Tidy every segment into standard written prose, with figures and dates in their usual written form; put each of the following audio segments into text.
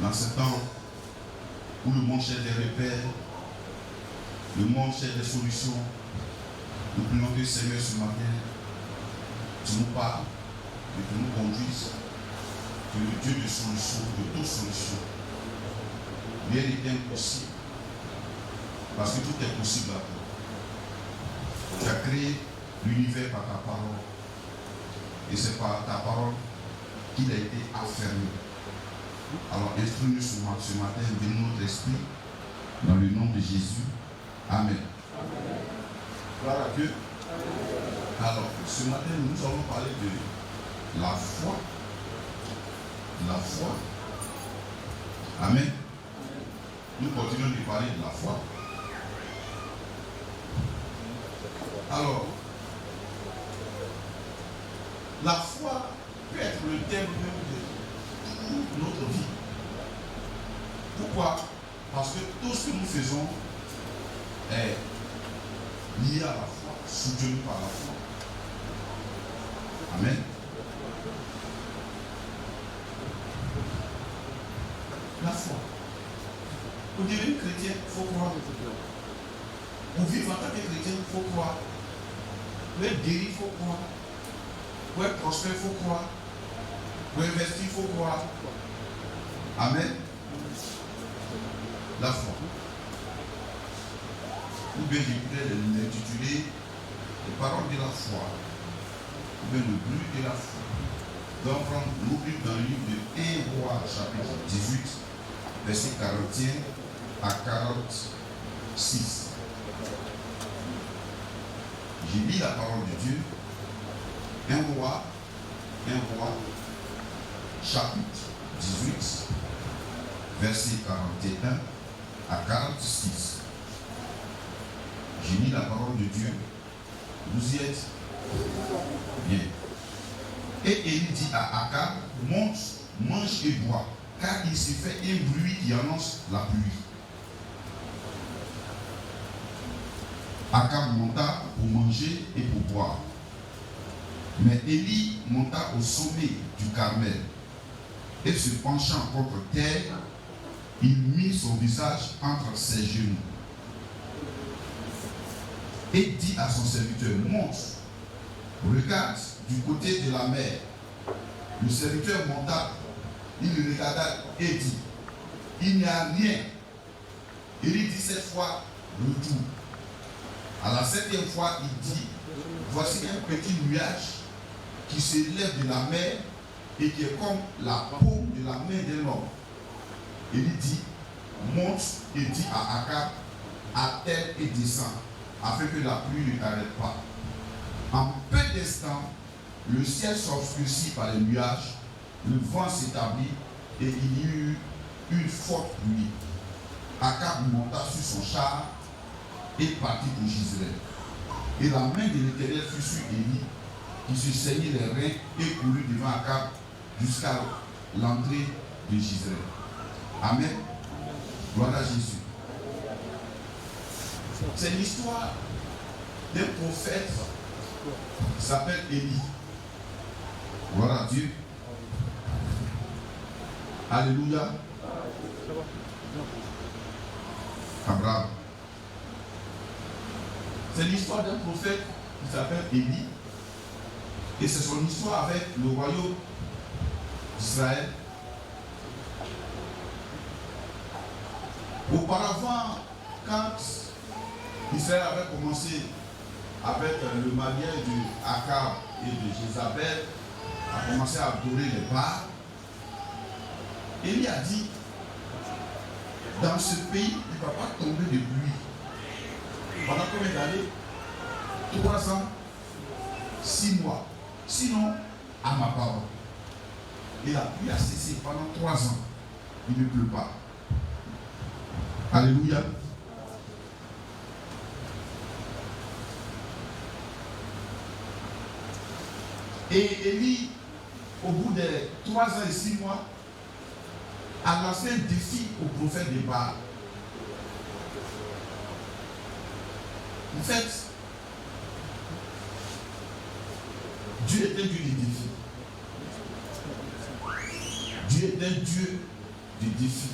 Dans ce temps où le monde cherche des repères, le monde cherche des solutions, nous prions que Seigneur ce matin, tu nous parles et que nous conduises, que le Dieu de solution, de toute solution, rien n'est impossible, parce que tout est possible à toi. Tu as créé l'univers par ta parole, et c'est par ta parole qu'il a été affermi. Alors instruis-nous ce matin, donne notre esprit, dans le nom de Jésus. Amen. Gloire à Dieu. Alors, ce matin, nous allons parler de la foi. La foi. Amen. Nous continuons de parler de la foi. Alors, la foi peut être le thème de toute notre vie. Pourquoi? Parce que tout ce que nous faisons est lié à la foi, soutenu par la foi. Amen. La foi. Pour devenir chrétien, il faut croire. Pour vivre en tant que chrétien, il faut croire. Pour être guéri, il faut croire. Pour être prospère, il faut croire. Pour investir, il faut croire. Amen. La foi. Ou bien j'écoutais l'intitulé les paroles de la foi. Ou bien le bruit de la foi. Donc prendre nos Bibles dans le livre de 1 Roi, chapitre 18, verset 41 à 46. J'ai lu la parole de Dieu. 1 Roi, chapitre 18, verset 41 à 46. J'ai mis la parole de Dieu. Vous y êtes? Bien. Et Élie dit à Akab, monte, mange et bois, car il s'est fait un bruit qui annonce la pluie. Akab monta pour manger et pour boire. Mais Élie monta au sommet du Carmel et se penchant contre terre, il mit son visage entre ses genoux et dit à son serviteur, monte, regarde du côté de la mer. Le serviteur monta, il regarda et dit, il n'y a rien. Il dit cette fois, retourne. À la 7e fois, il dit, voici un petit nuage qui s'élève de la mer et qui est comme la paume de la main d'un homme. Il dit, monte et dit à Akab, attelle et descend, afin que la pluie ne t'arrête pas. En peu d'instants, le ciel s'obscurcit par les nuages, le vent s'établit et il y eut une forte pluie. Akab monta sur son char et partit pour Jezreel. Et la main de l'Éternel fut sur Élie, qui se saignait les reins et courut devant Akab jusqu'à l'entrée de Jezreel. Amen. Gloire à Jésus. C'est l'histoire d'un prophète qui s'appelle Élie. Gloire à Dieu. Alléluia. Abraham. C'est l'histoire d'un prophète qui s'appelle Élie. Et c'est son histoire avec le royaume d'Israël. Auparavant, quand Israël avait commencé avec le mariage de Akab et de Jézabel, a commencé à adorer les Baals, Élie a dit, dans ce pays, il ne va pas tomber de pluie. Pendant combien d'années? 3 ans, 6 mois. Sinon, à ma parole. Et la pluie a cessé pendant 3 ans. Il ne pleut pas. Alléluia. Et Élie, au bout de 3 ans et 6 mois, a lancé un défi au prophète de Baal. En fait, Dieu est un Dieu de défi. Dieu est un Dieu des défis.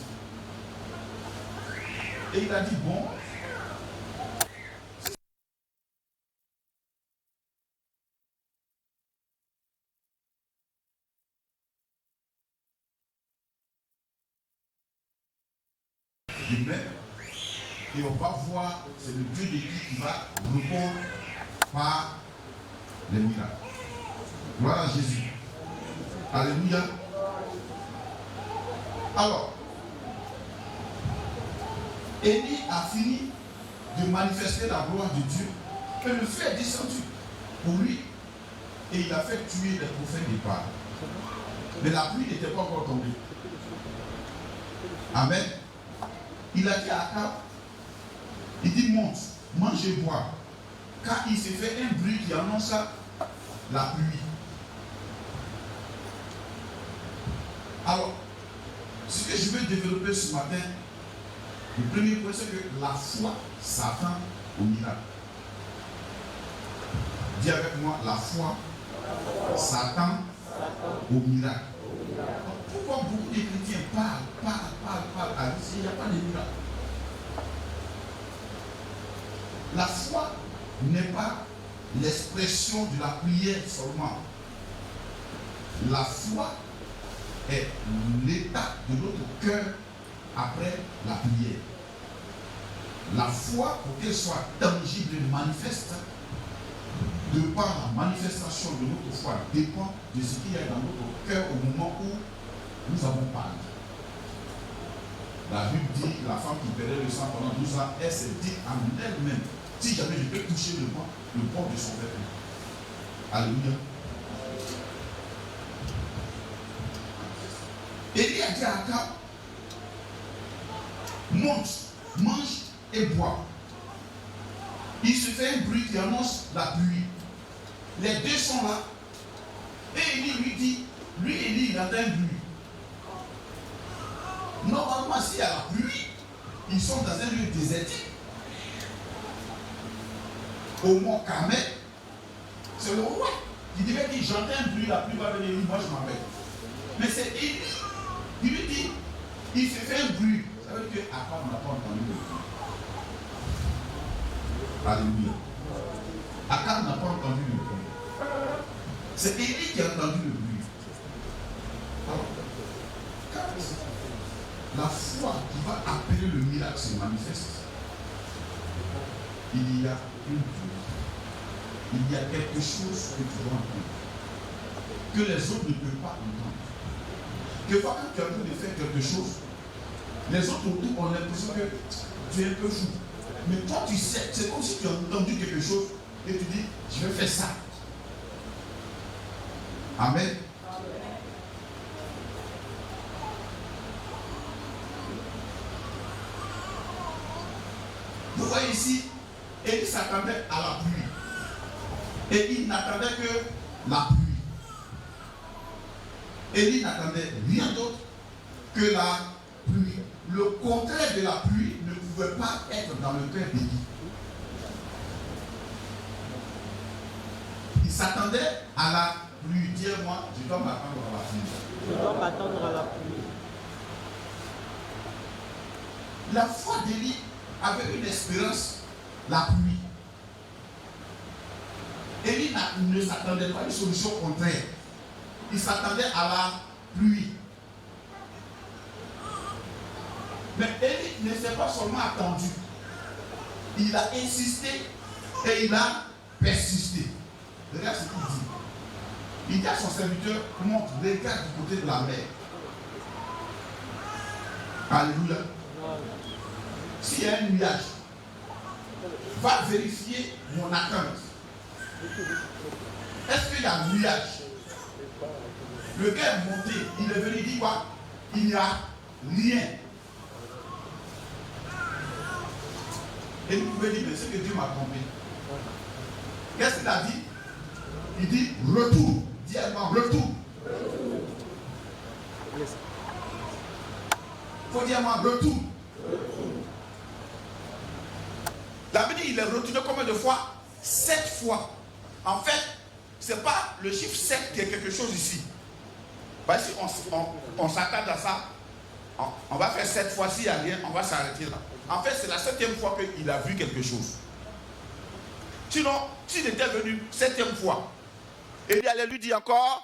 Et il a dit, bon, demain, et on va voir, c'est le Dieu de qui va répondre par les miracles. Gloire à Jésus. Alléluia. Alors, Élie a fini de manifester la gloire de Dieu, et le feu est descendu pour lui, et il a fait tuer les prophètes des Baal. Mais la pluie n'était pas encore tombée. Amen. Il a dit à Akab, il dit monte, mange et bois, car il s'est fait un bruit qui annonce la pluie. Alors, ce que je veux développer ce matin, le premier point, c'est que la foi s'attend au miracle. Dis avec moi, la foi s'attend au miracle. Pourquoi beaucoup de chrétiens parlent, à Dieu, il n'y a pas de miracle? La foi n'est pas l'expression de la prière seulement. La foi est l'état de notre cœur après la prière. La foi, pour qu'elle soit tangible et manifeste, de par la manifestation de notre foi, dépend de ce qu'il y a dans notre cœur au moment où nous avons parlé. La Bible dit, la femme qui perdait le sang pendant 12 ans, elle s'est dit en elle-même, si jamais je peux toucher le bord de son vêtement. Alléluia. Élie a dit à Akab, monte, mange et bois. Il se fait un bruit qui annonce la pluie. Les deux sont là. Et Élie lui dit, Élie, il entend un bruit. Normalement, s'il y a la pluie, ils sont dans un lieu désertique. Au mont Carmel, c'est le roi qui devait dire, j'entends un bruit, la pluie va venir, moi je m'en vais. Mais c'est Élie qui lui dit, il se fait un bruit. Ça veut dire qu'Akab n'a pas entendu le bruit. Alléluia. Akab n'a pas entendu le bruit. C'est Élie qui a entendu le bruit. Alors, quand la foi qui va appeler le miracle se manifeste, il y a une pluie. Il y a quelque chose que tu dois entendre, que les autres ne peuvent pas entendre. Que quand tu es en train de faire quelque chose, les autres autour ont l'impression que tu es un peu fou. Mais toi tu sais, c'est comme si tu as entendu quelque chose et tu dis, je vais faire ça. Amen. Vous voyez ici, Élie s'attendait à la pluie. Et il n'attendait que la pluie. Élie n'attendait rien d'autre que la pluie. Le contraire de la pluie ne pouvait pas être dans le cœur d'Élie. Il s'attendait à la pluie. Dis-moi, je dois m'attendre à la pluie. Je dois m'attendre à la pluie. La foi d'Élie avait une espérance, la pluie. Élie ne s'attendait pas à une solution contraire. Il s'attendait à la pluie. Mais Élie ne s'est pas seulement attendu. Il a insisté et il a persisté. Regarde ce qu'il dit. Il dit à son serviteur, monte, regarde du côté de la mer. Alléluia. S'il y a un nuage, va vérifier mon attente. Est-ce qu'il y a un nuage? Le gars est monté, il est venu, il dit quoi? Il n'y a rien. Et vous pouvez dire, mais c'est que Dieu m'a trompé. Qu'est-ce qu'il a dit? Il dit, retour. Dis à moi, retour. Il faut dire à moi, retour. La Bible dit, il est retourné combien de fois? 7 fois. En fait, ce n'est pas le chiffre 7 qui est quelque chose ici. Bah, si on s'attend à ça, On va faire 7 fois, s'il n'y a rien, on va s'arrêter là. En fait, c'est la 7e fois qu'il a vu quelque chose. Sinon, s'il était venu 7e fois, Élie allait lui dire encore,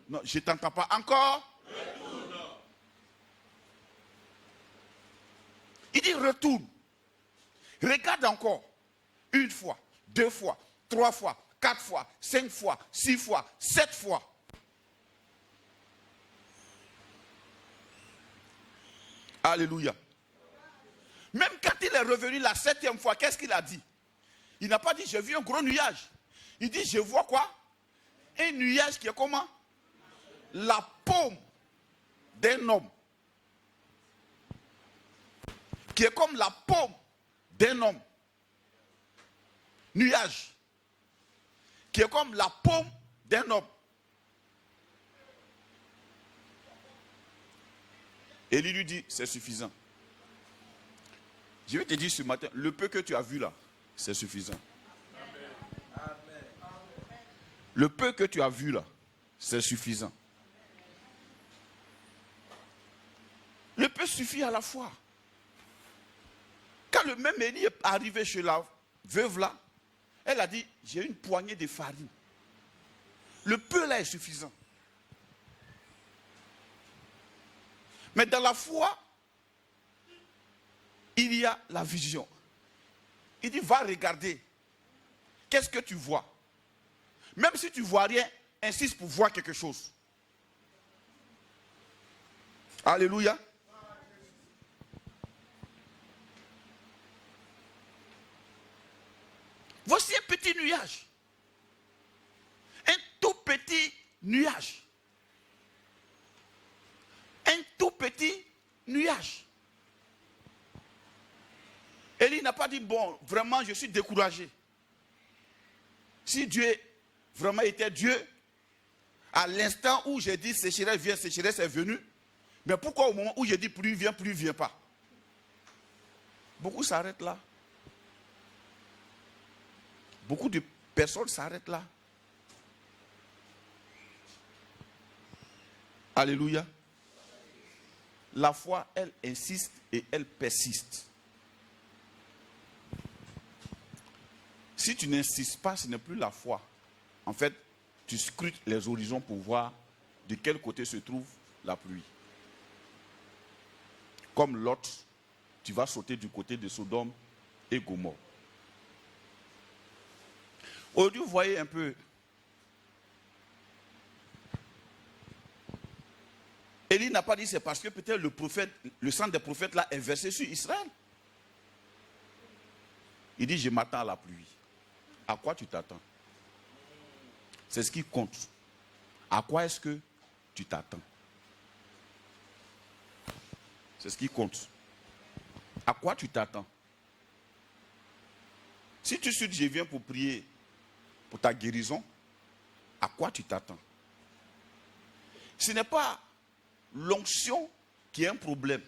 non, je ne t'entends pas, encore. Il dit retourne, regarde encore, 1 fois, 2 fois, 3 fois, 4 fois, 5 fois, 6 fois, 7 fois. Alléluia. Même quand il est revenu la 7e fois, qu'est-ce qu'il a dit? Il n'a pas dit, j'ai vu un gros nuage. Il dit, je vois quoi? Un nuage qui est comment? La paume d'un homme. Qui est comme la paume d'un homme. Nuage. Qui est comme la paume d'un homme. Élie lui dit, c'est suffisant. Je vais te dire ce matin, le peu que tu as vu là, c'est suffisant. Le peu que tu as vu là, c'est suffisant. Le peu suffit à la fois. Quand le même Élie est arrivé chez la veuve là, elle a dit, j'ai une poignée de farine. Le peu là est suffisant. Mais dans la foi, il y a la vision. Il dit, va regarder. Qu'est-ce que tu vois? Même si tu ne vois rien, insiste pour voir quelque chose. Alléluia. Voici un petit nuage. Un tout petit nuage. Un tout petit nuage. Élie n'a pas dit, bon, vraiment, je suis découragé. Si Dieu vraiment était Dieu, à l'instant où j'ai dit sécheresse vient, sécheresse est venue, mais pourquoi au moment où j'ai dit pluie vient pas? Beaucoup s'arrêtent là. Beaucoup de personnes s'arrêtent là. Alléluia. La foi, elle insiste et elle persiste. Si tu n'insistes pas, ce n'est plus la foi. En fait, tu scrutes les horizons pour voir de quel côté se trouve la pluie. Comme Lot, tu vas sauter du côté de Sodome et Gomorrhe. Aujourd'hui, vous voyez un peu. Élie n'a pas dit c'est parce que peut-être le sang des prophètes là est versé sur Israël. Il dit je m'attends à la pluie. À quoi tu t'attends? C'est ce qui compte. À quoi est-ce que tu t'attends? C'est ce qui compte. À quoi tu t'attends? Si tu dis je viens pour prier pour ta guérison, à quoi tu t'attends? Ce n'est pas l'onction qui a un problème,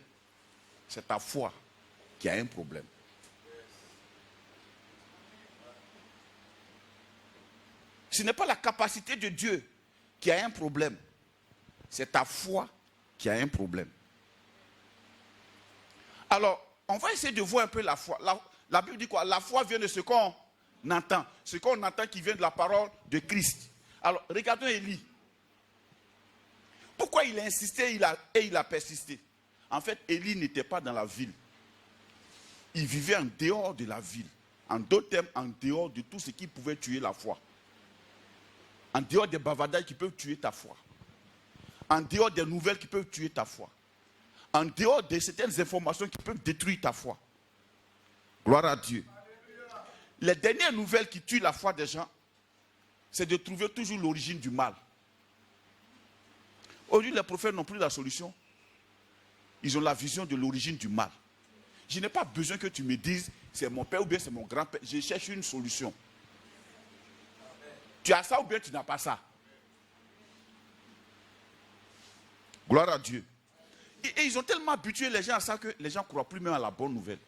c'est ta foi qui a un problème. Ce n'est pas la capacité de Dieu qui a un problème, c'est ta foi qui a un problème. Alors, on va essayer de voir un peu la foi. La Bible dit quoi? La foi vient de ce qu'on entend. Ce qu'on entend qui vient de la parole de Christ. Alors, regardons Élie. Pourquoi il a insisté et il a persisté? En fait, Élie n'était pas dans la ville. Il vivait en dehors de la ville. En d'autres termes, en dehors de tout ce qui pouvait tuer la foi. En dehors des bavardages qui peuvent tuer ta foi. En dehors des nouvelles qui peuvent tuer ta foi. En dehors de certaines informations qui peuvent détruire ta foi. Gloire à Dieu. Les dernières nouvelles qui tuent la foi des gens, c'est de trouver toujours l'origine du mal. Aujourd'hui, les prophètes n'ont plus la solution. Ils ont la vision de l'origine du mal. Je n'ai pas besoin que tu me dises, c'est mon père ou bien c'est mon grand-père. Je cherche une solution. Tu as ça ou bien tu n'as pas ça. Gloire à Dieu. Et ils ont tellement habitué les gens à ça que les gens ne croient plus même à la bonne nouvelle.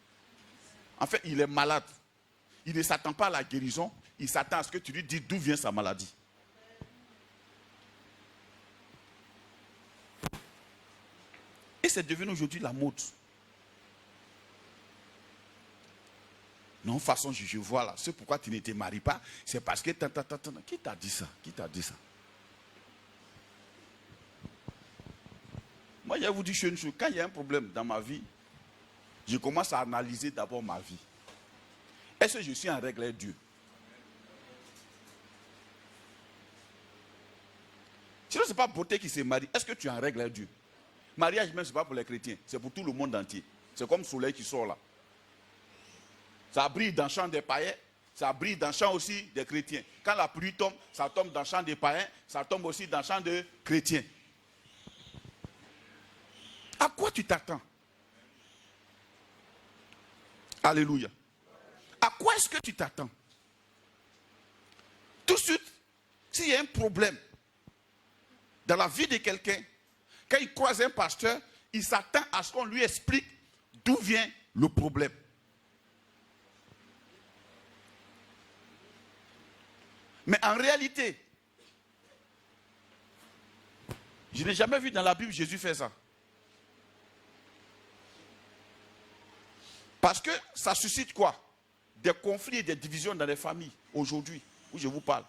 En fait, il est malade. Il ne s'attend pas à la guérison. Il s'attend à ce que tu lui dises d'où vient sa maladie. Et c'est devenu aujourd'hui la mode. Non, de toute façon, je vois là. C'est pourquoi tu ne te maries pas. C'est parce que... Qui t'a dit ça? Qui t'a dit ça? Moi, je vais vous dire une chose. Quand il y a un problème dans ma vie, je commence à analyser d'abord ma vie. Est-ce que je suis en règle avec Dieu? Sinon, ce n'est pas beauté qui se marie. Est-ce que tu es en règle avec Dieu? Mariage même, ce n'est pas pour les chrétiens. C'est pour tout le monde entier. C'est comme le soleil qui sort là. Ça brille dans le champ des païens. Ça brille dans le champ aussi des chrétiens. Quand la pluie tombe, ça tombe dans le champ des païens. Ça tombe aussi dans le champ des chrétiens. À quoi tu t'attends? Alléluia. À quoi est-ce que tu t'attends? Tout de suite, s'il y a un problème dans la vie de quelqu'un, quand il croise un pasteur, il s'attend à ce qu'on lui explique d'où vient le problème. Mais en réalité, je n'ai jamais vu dans la Bible Jésus faire ça. Parce que ça suscite quoi? Des conflits et des divisions dans les familles, aujourd'hui, où je vous parle.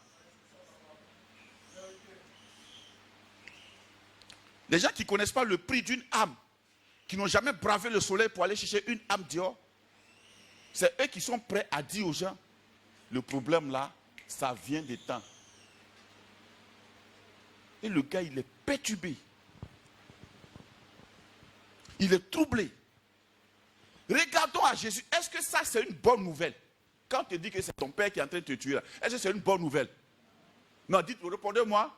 Les gens qui ne connaissent pas le prix d'une âme, qui n'ont jamais bravé le soleil pour aller chercher une âme dehors, c'est eux qui sont prêts à dire aux gens, le problème là, ça vient des temps. Et le gars, il est perturbé. Il est troublé. Regardons à Jésus. Est-ce que ça, c'est une bonne nouvelle? Quand on te dit que c'est ton père qui est en train de te tuer, est-ce que c'est une bonne nouvelle? Non, dites-moi, répondez-moi.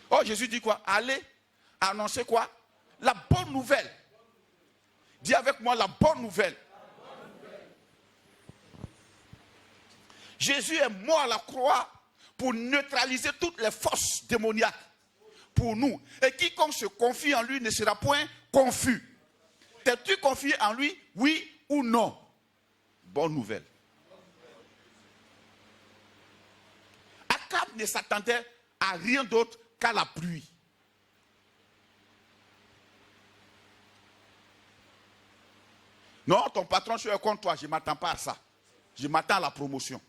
Oh, Jésus dit quoi? Allez annoncer quoi? La bonne nouvelle. Dis avec moi la bonne nouvelle. Jésus est mort à la croix pour neutraliser toutes les forces démoniaques pour nous. Et quiconque se confie en lui ne sera point confus. T'es-tu confié en lui, oui ou non? Bonne nouvelle. Akab ne s'attendait à rien d'autre qu'à la pluie. Non, ton patron, je suis contre toi, je ne m'attends pas à ça. Je m'attends à la promotion.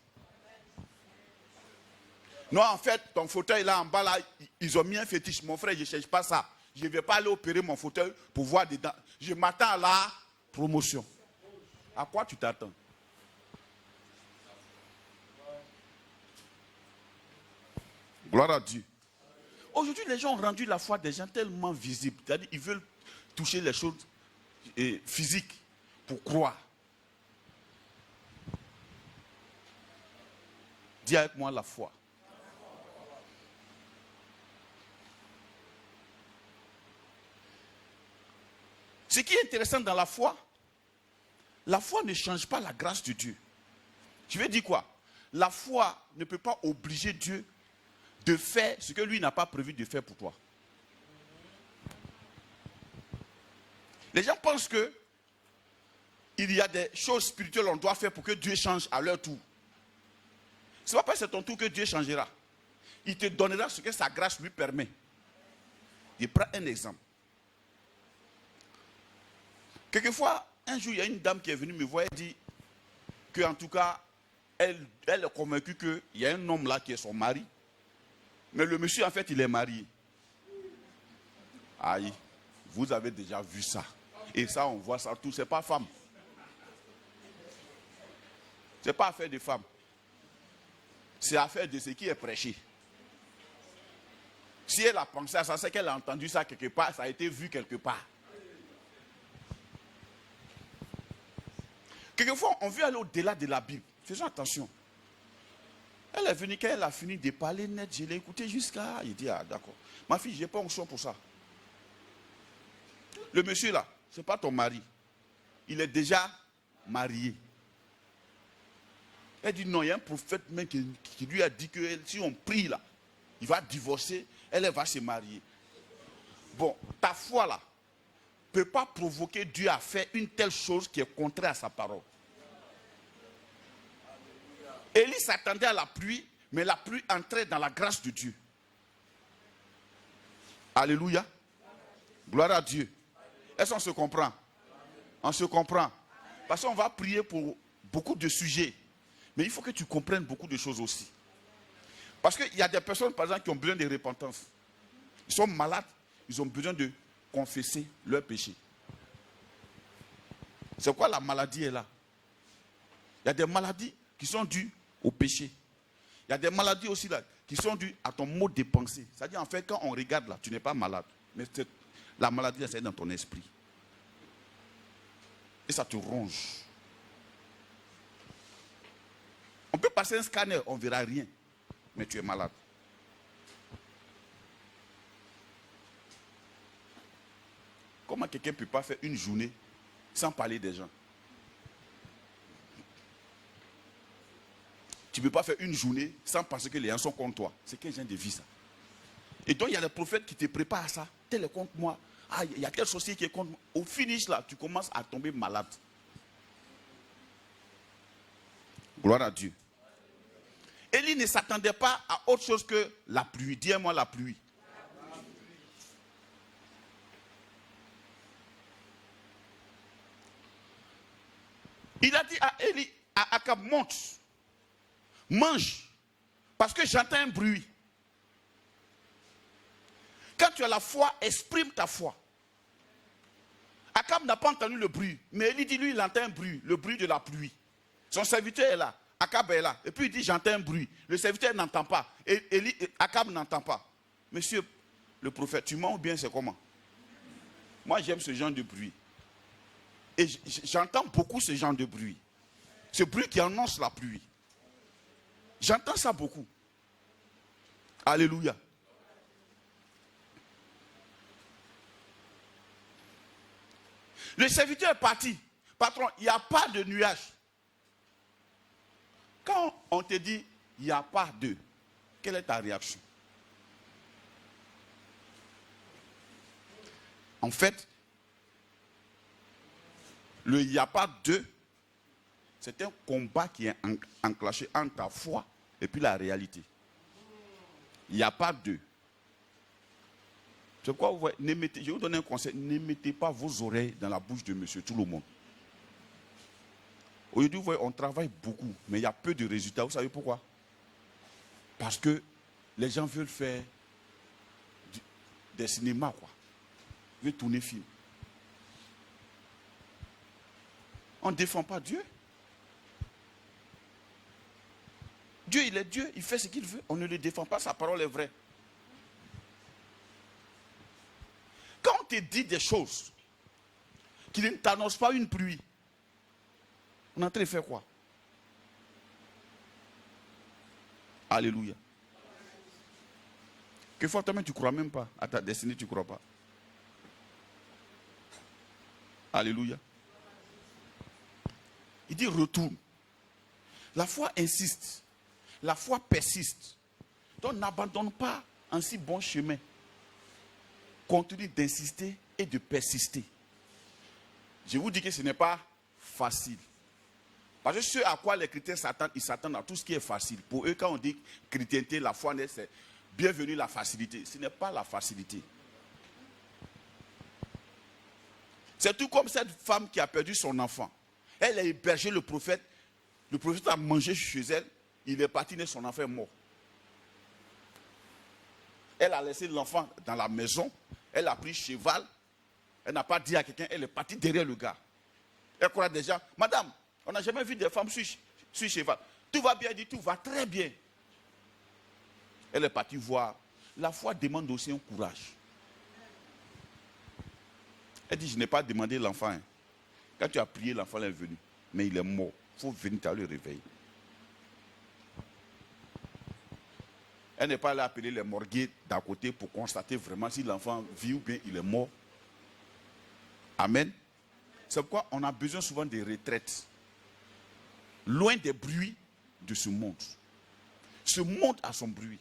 Non, en fait, ton fauteuil là en bas, là, ils ont mis un fétiche. Mon frère, je ne cherche pas ça. Je ne vais pas aller opérer mon fauteuil pour voir dedans. Je m'attends à la promotion. À quoi tu t'attends? Gloire à Dieu. Aujourd'hui, les gens ont rendu la foi des gens tellement visible. C'est-à-dire qu'ils veulent toucher les choses physiques pour croire. Dis avec moi la foi. Ce qui est intéressant dans la foi ne change pas la grâce de Dieu. Tu veux dire quoi? La foi ne peut pas obliger Dieu de faire ce que lui n'a pas prévu de faire pour toi. Les gens pensent que il y a des choses spirituelles qu'on doit faire pour que Dieu change à leur tour. Ce n'est pas parce que c'est ton tour que Dieu changera. Il te donnera ce que sa grâce lui permet. Je prends un exemple. Quelquefois, un jour, il y a une dame qui est venue me voir et dit qu'en tout cas, elle est convaincue qu'il y a un homme là qui est son mari. Mais le monsieur, en fait, il est marié. Aïe, vous avez déjà vu ça. Et ça, on voit ça tout. Ce n'est pas femme. Ce n'est pas affaire de femme. C'est affaire de ce qui est prêché. Si elle a pensé à ça, c'est qu'elle a entendu ça quelque part, ça a été vu quelque part. Quelquefois, on veut aller au-delà de la Bible. Faisons attention. Elle est venue, quand elle a fini de parler net, je l'ai écouté jusqu'à... Il dit, ah d'accord. Ma fille, je n'ai pas onction pour ça. Le monsieur là, ce n'est pas ton mari. Il est déjà marié. Elle dit, non, il y a un prophète même qui lui a dit que si on prie là, il va divorcer, elle va se marier. Bon, ta foi là, ne peut pas provoquer Dieu à faire une telle chose qui est contraire à sa parole. Élie s'attendait à la pluie, mais la pluie entrait dans la grâce de Dieu. Alléluia. Gloire à Dieu. Est-ce qu'on se comprend? On se comprend. Parce qu'on va prier pour beaucoup de sujets. Mais il faut que tu comprennes beaucoup de choses aussi. Parce qu'il y a des personnes, par exemple, qui ont besoin de repentance. Ils sont malades, ils ont besoin de confesser leurs péchés. C'est quoi la maladie est là? Il y a des maladies qui sont dues au péché. Il y a des maladies aussi là qui sont dues à ton mode de pensée. C'est-à-dire, en fait, quand on regarde là, tu n'es pas malade. Mais la maladie, c'est dans ton esprit. Et ça te ronge. On peut passer un scanner, on ne verra rien. Mais tu es malade. Comment quelqu'un ne peut pas faire une journée sans parler des gens? Tu ne peux pas faire une journée sans penser que les gens sont contre toi. C'est quel genre de vie ça? Et donc il y a des prophètes qui te préparent à ça. Tel est contre moi. Ah, il y a telle société qui est contre moi. Au finish là, tu commences à tomber malade. Gloire à Dieu. Élie ne s'attendait pas à autre chose que la pluie. Dis-moi la pluie. Il a dit à Élie, à Akab, monte, mange, parce que j'entends un bruit. Quand tu as la foi, exprime ta foi. Akab n'a pas entendu le bruit, mais Élie dit, lui, il entend un bruit, le bruit de la pluie. Son serviteur est là, Akab est là, et puis il dit, j'entends un bruit. Le serviteur n'entend pas, et Akab n'entend pas. Monsieur le prophète, tu mens ou bien c'est comment? Moi, j'aime ce genre de bruit. Et j'entends beaucoup ce genre de bruit. Ce bruit qui annonce la pluie. J'entends ça beaucoup. Alléluia. Le serviteur est parti. Patron, il n'y a pas de nuage. Quand on te dit, il n'y a pas de, quelle est ta réaction? En fait, le il n'y a pas de, c'est un combat qui est enclenché entre ta foi et puis la réalité. Il n'y a pas de. C'est quoi vous voyez, je vais vous donner un conseil, ne mettez pas vos oreilles dans la bouche de monsieur tout le monde. Aujourd'hui, vous voyez, on travaille beaucoup, mais il y a peu de résultats. Vous savez pourquoi? Parce que les gens veulent faire des cinémas, quoi. Ils veulent tourner film. On ne défend pas Dieu. Dieu, il est Dieu, il fait ce qu'il veut. On ne le défend pas, sa parole est vraie. Quand on te dit des choses qui ne t'annoncent pas une pluie, on est en train de faire quoi? Alléluia. Quelquefois, toi-même, tu ne crois même pas. À ta destinée, tu ne crois pas. Alléluia. Il dit retourne. La foi insiste. La foi persiste. Donc n'abandonne pas un si bon chemin. Continue d'insister et de persister. Je vous dis que ce n'est pas facile. Parce que ce à quoi les chrétiens s'attendent, ils s'attendent à tout ce qui est facile. Pour eux, quand on dit chrétienté, la foi, c'est bienvenue la facilité. Ce n'est pas la facilité. C'est tout comme cette femme qui a perdu son enfant. Elle a hébergé le prophète. Le prophète a mangé chez elle. Il est parti, son enfant est mort. Elle a laissé l'enfant dans la maison. Elle a pris cheval. Elle n'a pas dit à quelqu'un. Elle est partie derrière le gars. Elle croit déjà, madame, on n'a jamais vu des femmes sur cheval. Tout va bien, elle dit, tout va très bien. Elle est partie voir. La foi demande aussi un courage. Elle dit, je n'ai pas demandé l'enfant. Hein. Quand tu as prié, l'enfant est venu. Mais il est mort. Il faut venir le réveiller. Elle n'est pas allée appeler les morguiers d'à côté pour constater vraiment si l'enfant vit ou bien il est mort. Amen. C'est pourquoi on a besoin souvent des retraites. Loin des bruits de ce monde. Ce monde a son bruit.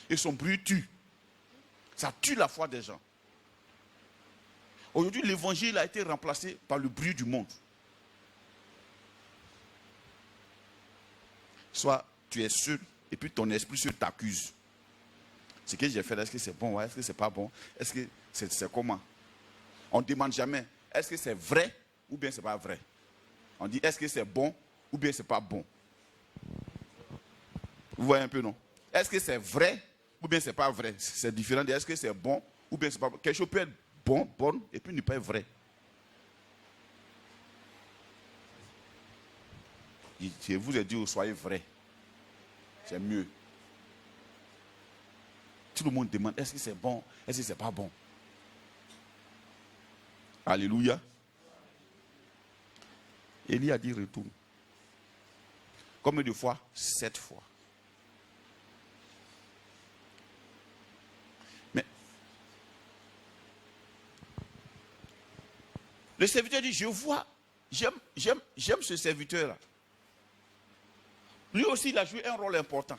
Et son bruit tue. Ça tue la foi des gens. Aujourd'hui, l'évangile a été remplacé par le bruit du monde. Soit tu es seul et puis ton esprit seul t'accuse. Ce que j'ai fait, est-ce que c'est bon, est-ce que c'est pas bon? Est-ce que c'est comment? On ne demande jamais, est-ce que c'est vrai ou bien c'est pas vrai? On dit, est-ce que c'est bon ou bien c'est pas bon? Vous voyez un peu, non? Est-ce que c'est vrai ou bien c'est pas vrai? C'est différent de est-ce que c'est bon ou bien c'est pas bon. Quelque chose peut être bon, bonne, et puis ne pas être vrai. Je vous ai dit, soyez vrai. C'est mieux. Tout le monde demande, est-ce que c'est bon? Est-ce que c'est pas bon? Alléluia. Élie a dit retourne. Combien de fois? 7 fois. Mais le serviteur dit, je vois, j'aime ce serviteur-là. Lui aussi, il a joué un rôle important.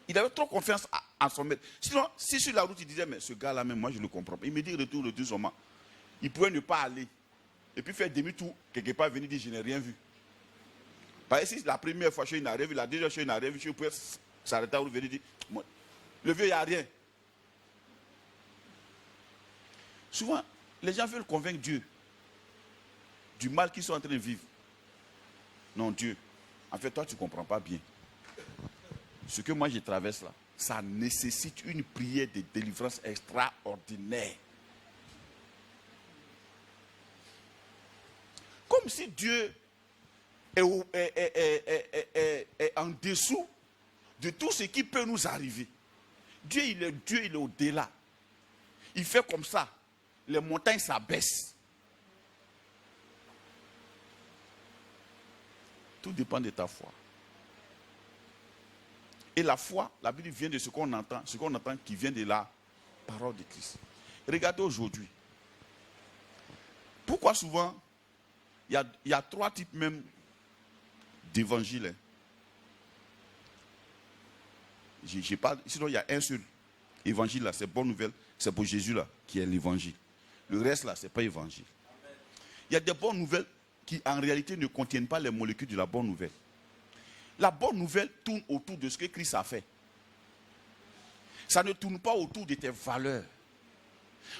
Il avait trop confiance en son maître. Sinon, si sur la route, il disait, mais ce gars-là, même moi, je ne le comprends pas. Il me dit, retourne seulement. Il pouvait ne pas aller. Et puis faire demi-tour, quelque part, venir dire, je n'ai rien vu. Parce que si la première fois, il n'a rien vu, la deuxième fois, il n'a rien vu, je pouvais s'arrêter ou venir dire, le vieux, il n'y a rien. Souvent, les gens veulent convaincre Dieu du mal qu'ils sont en train de vivre. Non, Dieu, en fait, toi, tu ne comprends pas bien. Ce que moi, je traverse là, ça nécessite une prière de délivrance extraordinaire. Comme si Dieu est en dessous de tout ce qui peut nous arriver. Dieu, il est au-delà. Il fait comme ça. Les montagnes s'abaissent. Tout dépend de ta foi. Et la foi, la Bible vient de ce qu'on entend qui vient de la parole de Christ. Regardez aujourd'hui. Pourquoi souvent, il y a 3 types même d'évangiles. Sinon, il y a un seul évangile là, c'est bonne nouvelle, c'est pour Jésus là, qui est l'évangile. Le reste là, ce n'est pas évangile. Il y a des bonnes nouvelles qui en réalité ne contiennent pas les molécules de la bonne nouvelle. La bonne nouvelle tourne autour de ce que Christ a fait. Ça ne tourne pas autour de tes valeurs.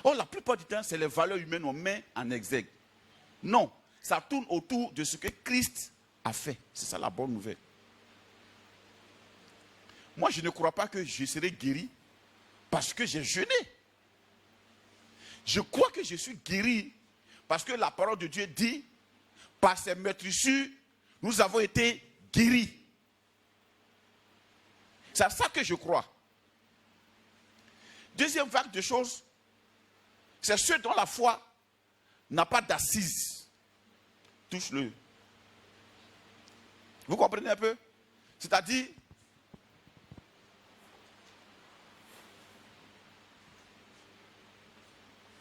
Or, la plupart du temps, c'est les valeurs humaines qu'on met en exergue. Non, ça tourne autour de ce que Christ a fait. C'est ça la bonne nouvelle. Moi, je ne crois pas que je serai guéri parce que j'ai jeûné. Je crois que je suis guéri parce que la parole de Dieu dit, par ses meurtrissures, nous avons été guéris. C'est à ça que je crois. Deuxième vague de choses, c'est ceux dont la foi n'a pas d'assise. Touche-le. Vous comprenez un peu? C'est-à-dire,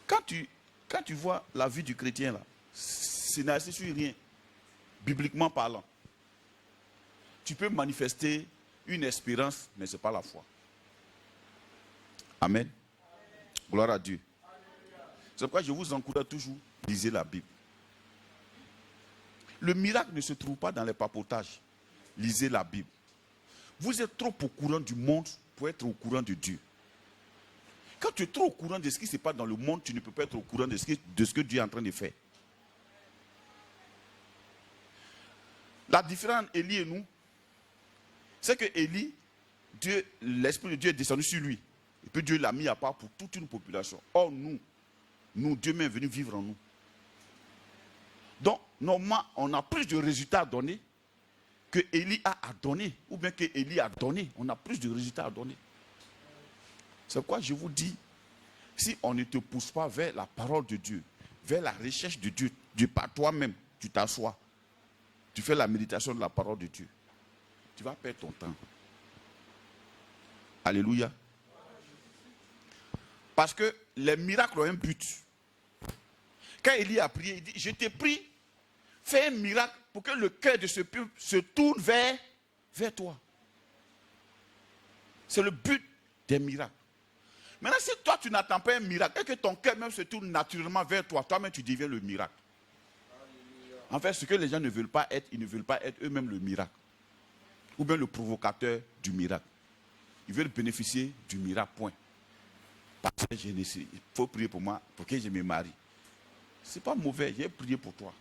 quand tu vois la vie du chrétien là, c'est n'assise sur rien, bibliquement parlant. Tu peux manifester une espérance, mais ce n'est pas la foi. Amen. Gloire à Dieu. C'est pourquoi je vous encourage toujours, lisez la Bible. Le miracle ne se trouve pas dans les papotages. Lisez la Bible. Vous êtes trop au courant du monde pour être au courant de Dieu. Quand tu es trop au courant de ce qui se passe dans le monde, tu ne peux pas être au courant de ce que Dieu est en train de faire. La différence entre Élie et nous, c'est que Élie, l'Esprit de Dieu est descendu sur lui. Et puis Dieu l'a mis à part pour toute une population. Or nous, Dieu est venu vivre en nous. Donc, normalement, on a plus de résultats à donner que Élie a à donner. Ou bien que Élie a donné. On a plus de résultats à donner. C'est pourquoi je vous dis, si on ne te pousse pas vers la parole de Dieu, vers la recherche de Dieu, par toi-même, tu t'assois, tu fais la méditation de la parole de Dieu, tu vas perdre ton temps. Alléluia. Parce que les miracles ont un but. Quand Élie a prié, il dit, je t'ai prie, fais un miracle pour que le cœur de ce peuple se tourne vers toi. C'est le but des miracles. Maintenant, si toi, tu n'attends pas un miracle et que ton cœur même se tourne naturellement vers toi, toi-même, tu deviens le miracle. En fait, ce que les gens ne veulent pas être, ils ne veulent pas être eux-mêmes le miracle. Ou bien le provocateur du miracle. ils veulent bénéficier du miracle, point. Parce que il faut prier pour moi, pour que je me marie. Ce n'est pas mauvais, j'ai prié pour toi.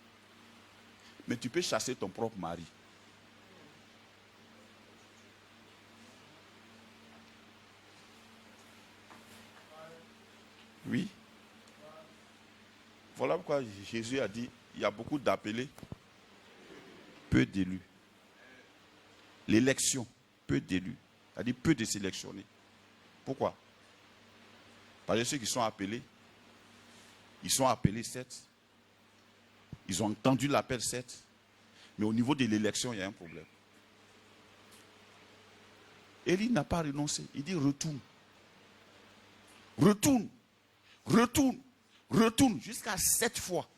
Mais tu peux chasser ton propre mari. Oui. Voilà pourquoi Jésus a dit, il y a beaucoup d'appelés, peu d'élus. L'élection, peu d'élus. C'est-à-dire peu de sélectionnés. Pourquoi? Parce que ceux qui sont appelés, ils sont appelés 7. Ils ont entendu l'appel 7. Mais au niveau de l'élection, il y a un problème. Élie n'a pas renoncé. Il dit retourne. Retourne. Retourne. Retourne jusqu'à 7 fois.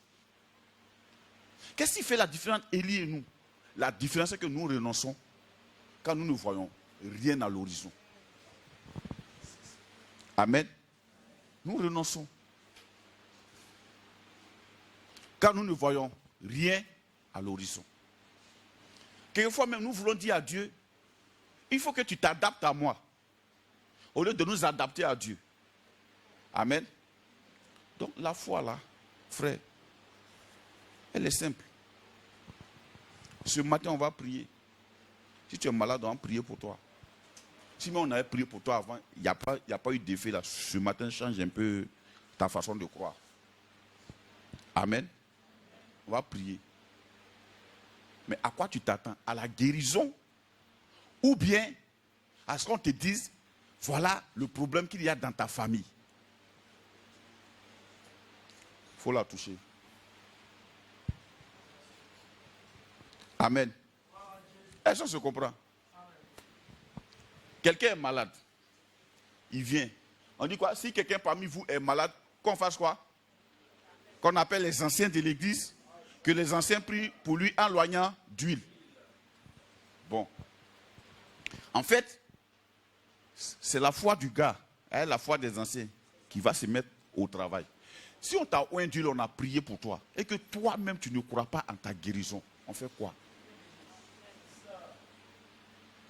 Qu'est-ce qui fait la différence, Élie et nous? La différence, c'est que nous renonçons quand nous ne voyons rien à l'horizon. Amen. Nous renonçons. Quand nous ne voyons rien à l'horizon. Quelquefois même, nous voulons dire à Dieu, il faut que tu t'adaptes à moi. Au lieu de nous adapter à Dieu. Amen. Donc la foi là, frère, elle est simple. Ce matin, on va prier. Si tu es malade, on va prier pour toi. Si on avait prié pour toi avant, il n'y a pas eu d'effet là. Ce matin, change un peu ta façon de croire. Amen. On va prier. Mais à quoi tu t'attends? À la guérison? Ou bien à ce qu'on te dise, voilà le problème qu'il y a dans ta famille. Il faut la toucher. Amen. Est-ce qu'on se comprend? Quelqu'un est malade. Il vient. On dit quoi? Si quelqu'un parmi vous est malade, qu'on fasse quoi? Qu'on appelle les anciens de l'église, que les anciens prient pour lui en loignant d'huile. Bon. En fait, c'est la foi du gars, la foi des anciens, qui va se mettre au travail. Si on t'a oint d'huile, on a prié pour toi, et que toi-même tu ne crois pas en ta guérison, on fait quoi?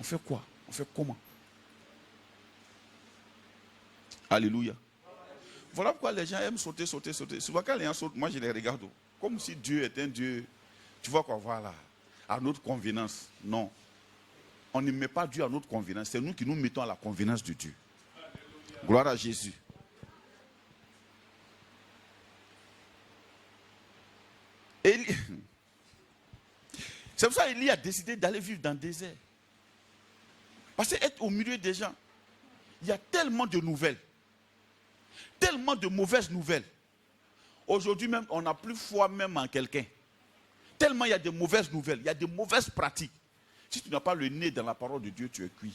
On fait quoi? On fait comment? Alléluia. Voilà pourquoi les gens aiment sauter. Souvent quand les gens sautent, moi je les regarde comme si Dieu est un Dieu, tu vois quoi, voilà, à notre convenance. Non. On ne met pas Dieu à notre convenance. C'est nous qui nous mettons à la convenance de Dieu. Gloire à Jésus. C'est pour ça qu'Élie a décidé d'aller vivre dans le désert. Parce qu'être au milieu des gens, il y a tellement de nouvelles. Tellement de mauvaises nouvelles. Aujourd'hui même, on n'a plus foi même en quelqu'un. Tellement il y a de mauvaises nouvelles, il y a de mauvaises pratiques. Si tu n'as pas le nez dans la parole de Dieu, tu es cuit.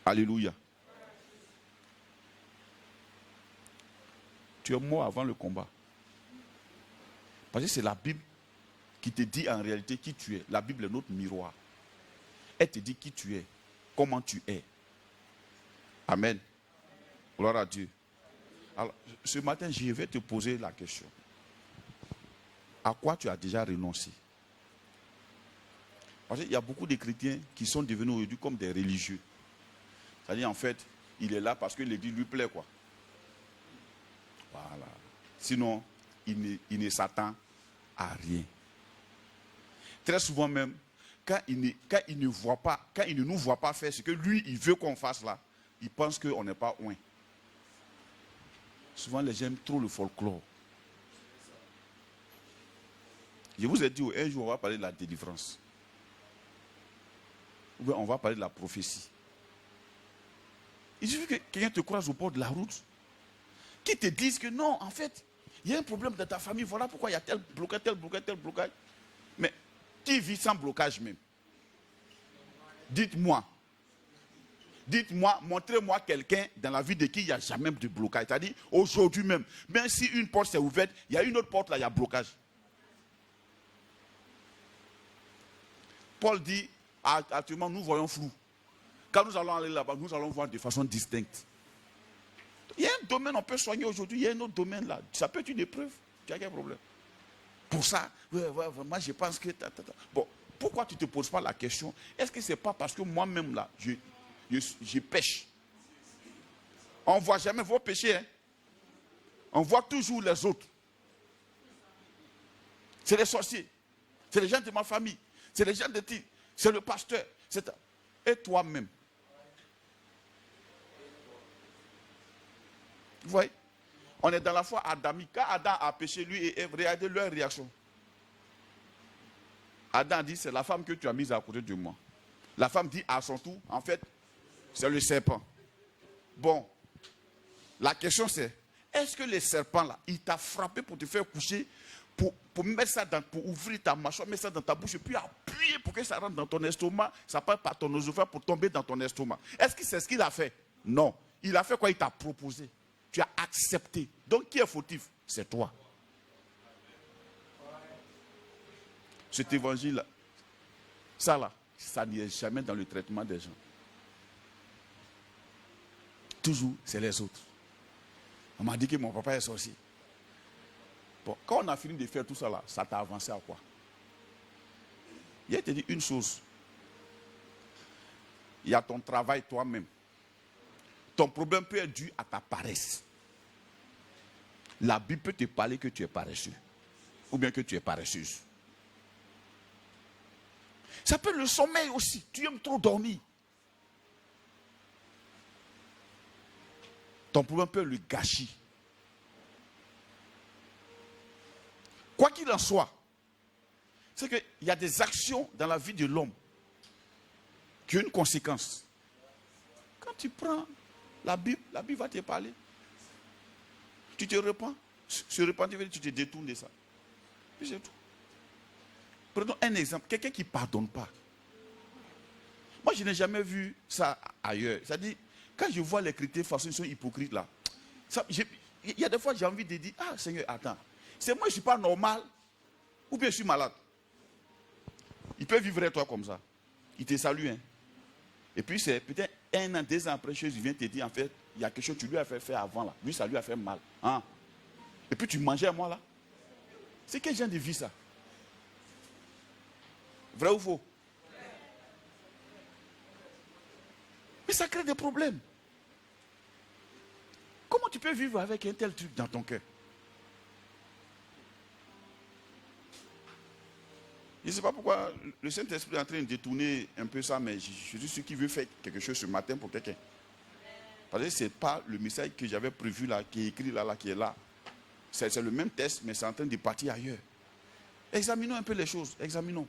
Alléluia. Tu es mort avant le combat. Parce que c'est la Bible qui te dit en réalité qui tu es. La Bible est notre miroir. Elle te dit qui tu es, comment tu es. Amen. Gloire à Dieu. Alors, ce matin, je vais te poser la question. À quoi tu as déjà renoncé? Parce qu'il y a beaucoup de chrétiens qui sont devenus aujourd'hui comme des religieux. C'est-à-dire, en fait, il est là parce que l'église lui plaît, quoi. Voilà. Sinon, il ne s'attend à rien. Très souvent même, quand il ne nous voit pas faire ce que lui, il veut qu'on fasse là, il pense qu'on n'est pas loin. Souvent, les gens aiment trop le folklore. Je vous ai dit, un jour, on va parler de la délivrance. Ou bien on va parler de la prophétie. Il suffit que quelqu'un te croise au bord de la route, qui te dise que non, en fait, il y a un problème dans ta famille, voilà pourquoi il y a tel blocage. Mais qui vit sans blocage même? Dites-moi, montrez-moi quelqu'un dans la vie de qui il n'y a jamais de blocage. C'est-à-dire, aujourd'hui même si une porte s'est ouverte, il y a une autre porte là, il y a blocage. Paul dit, actuellement, nous voyons flou. Quand nous allons aller là-bas, nous allons voir de façon distincte. Il y a un domaine, on peut soigner aujourd'hui, il y a un autre domaine là. Ça peut être une épreuve. Tu as quel problème? Pour ça, moi je pense que... Bon, Pourquoi tu ne te poses pas la question, est-ce que ce n'est pas parce que moi-même là, je pêche? On ne voit jamais vos péchés. Hein? On voit toujours les autres. C'est les sorciers. C'est les gens de ma famille. C'est les gens de ti. C'est le pasteur. Et toi-même. Vous voyez? On est dans la foi adamique. Quand Adam a péché, lui et Ève, regardez leur réaction. Adam dit, c'est la femme que tu as mise à côté de moi. La femme dit à son tour, en fait, c'est le serpent. Bon, la question c'est, est-ce que le serpent là, il t'a frappé pour te faire coucher, pour mettre ça pour ouvrir ta mâchoire, mettre ça dans ta bouche, et puis appuyer pour que ça rentre dans ton estomac, ça passe par ton oesophage pour tomber dans ton estomac. Est-ce que c'est ce qu'il a fait? Non. Il a fait quoi? Il t'a proposé. Tu as accepté. Donc qui est fautif? C'est toi. Cet évangile, ça n'y est jamais dans le traitement des gens. Toujours, c'est les autres. On m'a dit que mon papa est sorcier. Bon, quand on a fini de faire tout ça là, ça t'a avancé à quoi? Il te dit une chose. Il y a ton travail toi-même. Ton problème peut être dû à ta paresse. La Bible peut te parler que tu es paresseux. Ou bien que tu es paresseuse. Ça peut être le sommeil aussi. Tu aimes trop dormir. Ton problème peut être le gâchis. Quoi qu'il en soit, c'est qu'il y a des actions dans la vie de l'homme qui ont une conséquence. Quand tu prends la Bible va te parler. Tu te repens. Se repentir, tu te détournes de ça. Puis c'est tout. Prenons un exemple. Quelqu'un qui ne pardonne pas. Moi, je n'ai jamais vu ça ailleurs. C'est-à-dire, quand je vois les chrétiens façon, ils sont hypocrites là. Il y a des fois, j'ai envie de dire, ah Seigneur, attends. C'est moi, je ne suis pas normal. Ou bien je suis malade. Il peut vivre avec toi comme ça. Il te salue. Hein. Et puis c'est peut-être 1 an, 2 ans après, Jésus vient te dire, en fait, il y a quelque chose que tu lui as fait avant là. Lui, ça lui a fait mal. Hein? Et puis tu mangeais à moi là. C'est quel genre de vie ça? Vrai ou faux? Mais ça crée des problèmes. Comment tu peux vivre avec un tel truc dans ton cœur? Je ne sais pas pourquoi le Saint-Esprit est en train de détourner un peu ça, mais je suis sûr qu'il veut faire quelque chose ce matin pour quelqu'un. Parce que ce n'est pas le message que j'avais prévu là, qui est écrit là, qui est là. C'est le même test, mais c'est en train de partir ailleurs. Examinons un peu les choses, examinons.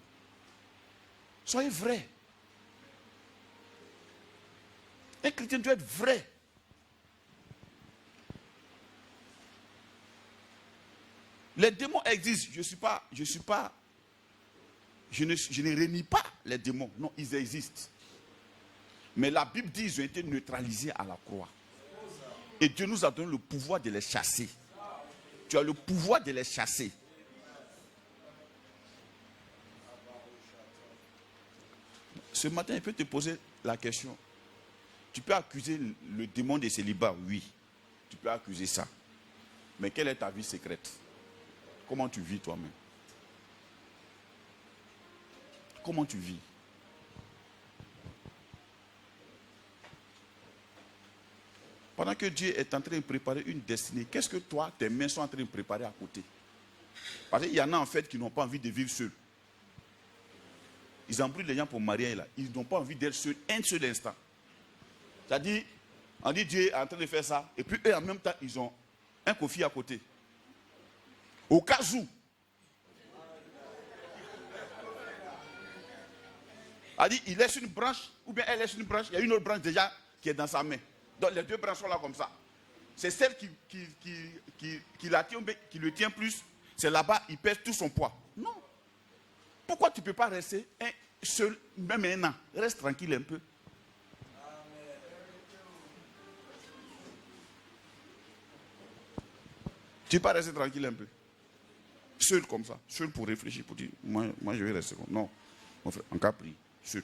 Soyez vrais. Un chrétien doit être vrai. Les démons existent. Je ne renie pas les démons. Non, ils existent. Mais la Bible dit qu'ils ont été neutralisés à la croix. Et Dieu nous a donné le pouvoir de les chasser. Tu as le pouvoir de les chasser. Ce matin, il peut te poser la question. Tu peux accuser le démon de célibat, oui. Tu peux accuser ça. Mais quelle est ta vie secrète? Comment tu vis toi-même? Comment tu vis? Pendant que Dieu est en train de préparer une destinée, qu'est-ce que toi, tes mains sont en train de préparer à côté? Parce qu'il y en a en fait qui n'ont pas envie de vivre seuls. Ils embrouillent les gens pour marier là. Ils n'ont pas envie d'être seuls un seul instant. C'est-à-dire, on dit Dieu est en train de faire ça, et puis eux en même temps, ils ont un Kofi à côté. Au cas où. Elle dit, il laisse une branche, ou bien elle laisse une branche, il y a une autre branche déjà qui est dans sa main. Donc les deux branches sont là comme ça. C'est celle qui la tient, qui le tient plus, c'est là-bas, il pèse tout son poids. Non. Pourquoi tu ne peux pas rester seul, même un an? Reste tranquille un peu. Tu ne peux pas rester tranquille un peu. Seul comme ça, seul pour réfléchir, pour dire, moi je vais rester comme ça. Non, mon frère, en cas pris, seul.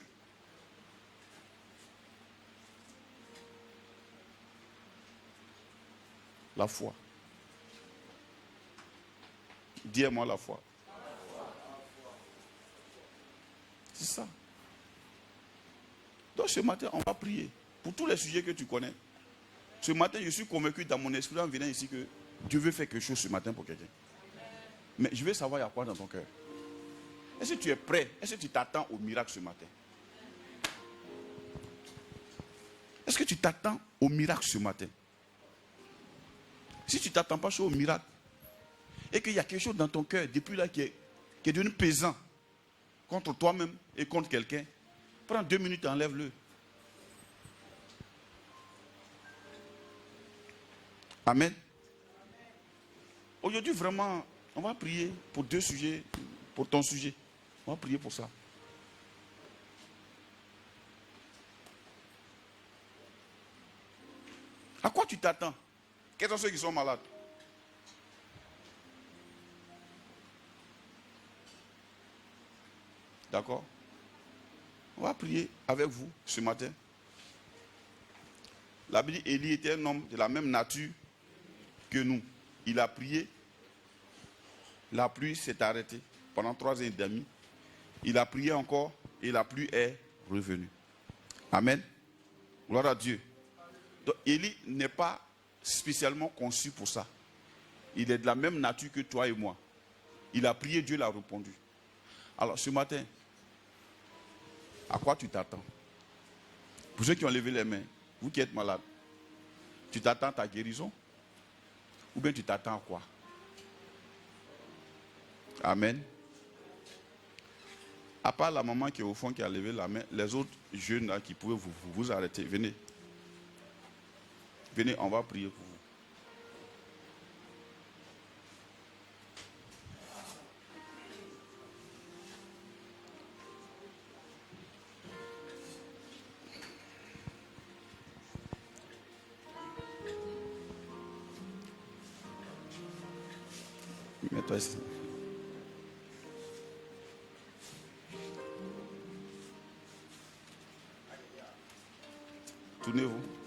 La foi. Dis-moi la foi. C'est ça. Donc ce matin, on va prier pour tous les sujets que tu connais. Ce matin, je suis convaincu dans mon esprit en venant ici que Dieu veut faire quelque chose ce matin pour quelqu'un. Mais je veux savoir il y a quoi dans ton cœur. Est-ce que tu es prêt? Est-ce que tu t'attends au miracle ce matin? Est-ce que tu t'attends au miracle ce matin? Si tu ne t'attends pas au miracle, et qu'il y a quelque chose dans ton cœur depuis là qui est devenu pesant contre toi-même et contre quelqu'un, prends 2 minutes et enlève-le. Amen. Aujourd'hui, vraiment, on va prier pour 2 sujets, pour ton sujet. On va prier pour ça. À quoi tu t'attends? Quels sont ceux qui sont malades? D'accord? On va prier avec vous ce matin. La Bible dit Élie était un homme de la même nature que nous. Il a prié. La pluie s'est arrêtée pendant 3 ans et demi. Il a prié encore et la pluie est revenue. Amen. Gloire à Dieu. Donc Élie n'est pas spécialement conçu pour ça. Il est de la même nature que toi et moi. Il a prié, Dieu l'a répondu. Alors ce matin, à quoi tu t'attends? Pour ceux qui ont levé les mains, vous qui êtes malade, tu t'attends à ta guérison? Ou bien tu t'attends à quoi? Amen. À part la maman qui est au fond qui a levé la main, les autres jeunes là qui pouvaient vous arrêter, venez. Venez, on va prier pour vous. Mets-toi ici. Tournez-vous.